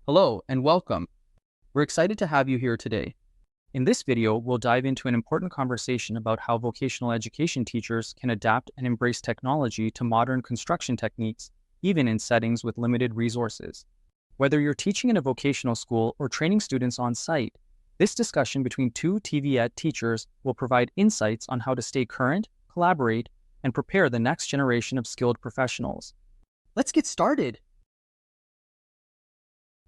Hello and welcome. We're excited to have you here today. In this video, we'll dive into an important conversation about how vocational education teachers can adapt and embrace technology to modern construction techniques, even in settings with limited resources. Whether you're teaching in a vocational school or training students on site, this discussion between two TVET teachers will provide insights on how to stay current, collaborate, and prepare the next generation of skilled professionals. Let's get started.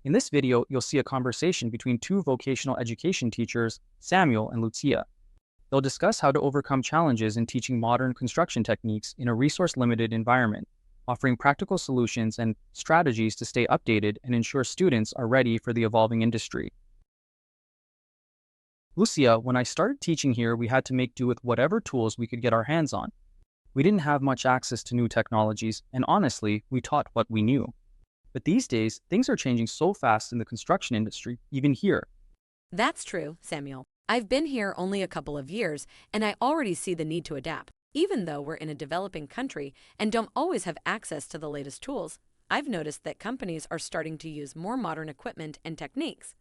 In this video, you'll see a conversation between two vocational education teachers, Samuel and Lucia. They'll discuss how to overcome challenges in teaching modern construction techniques in a resource-limited environment, offering practical solutions and strategies to stay updated and ensure students are ready for the evolving industry. Lucia, when I started teaching here, we had to make do with whatever tools we could get our hands on. We didn't have much access to new technologies, and honestly, we taught what we knew. But these days, things are changing so fast in the construction industry, even here. That's true, Samuel. I've been here only a couple of years, and I already see the need to adapt. Even though we're in a developing country and don't always have access to the latest tools, I've noticed that companies are starting to use more modern equipment and techniques,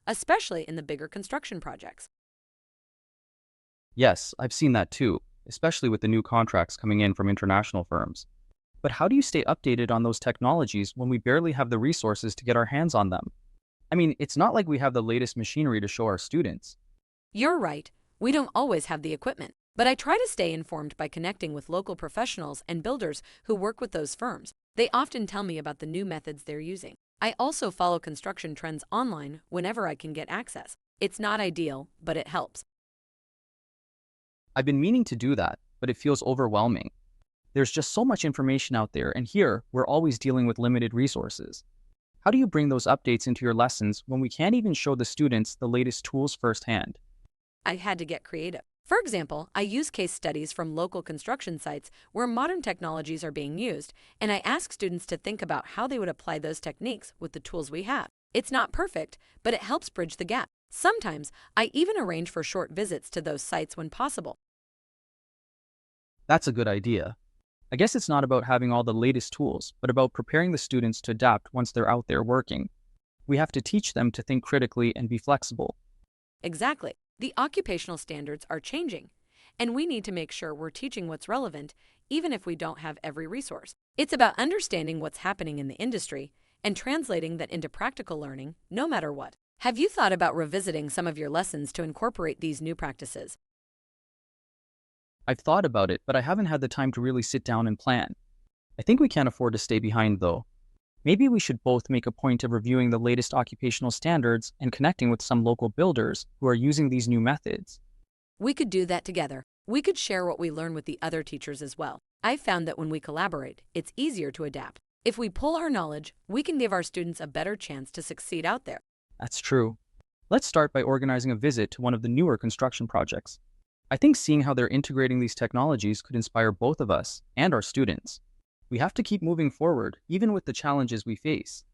especially in the bigger construction projects. Yes, I've seen that too, especially with the new contracts coming in from international firms. But how do you stay updated on those technologies when we barely have the resources to get our hands on them? I mean, it's not like we have the latest machinery to show our students. You're right, we don't always have the equipment, but I try to stay informed by connecting with local professionals and builders who work with those firms. They often tell me about the new methods they're using. I also follow construction trends online whenever I can get access. It's not ideal, but it helps. I've been meaning to do that, but it feels overwhelming. There's just so much information out there, and here, we're always dealing with limited resources. How do you bring those updates into your lessons when we can't even show the students the latest tools firsthand? I had to get creative. For example, I use case studies from local construction sites where modern technologies are being used, and I ask students to think about how they would apply those techniques with the tools we have. It's not perfect, but it helps bridge the gap. Sometimes, I even arrange for short visits to those sites when possible. That's a good idea. I guess it's not about having all the latest tools, but about preparing the students to adapt once they're out there working. We have to teach them to think critically and be flexible. Exactly. The occupational standards are changing, and we need to make sure we're teaching what's relevant, even if we don't have every resource. It's about understanding what's happening in the industry and translating that into practical learning, no matter what. Have you thought about revisiting some of your lessons to incorporate these new practices? I've thought about it, but I haven't had the time to really sit down and plan. I think we can't afford to stay behind, though. Maybe we should both make a point of reviewing the latest occupational standards and connecting with some local builders who are using these new methods. We could do that together. We could share what we learn with the other teachers as well. I've found that when we collaborate, it's easier to adapt. If we pull our knowledge, we can give our students a better chance to succeed out there. That's true. Let's start by organizing a visit to one of the newer construction projects. I think seeing how they're integrating these technologies could inspire both of us and our students. We have to keep moving forward, even with the challenges we face.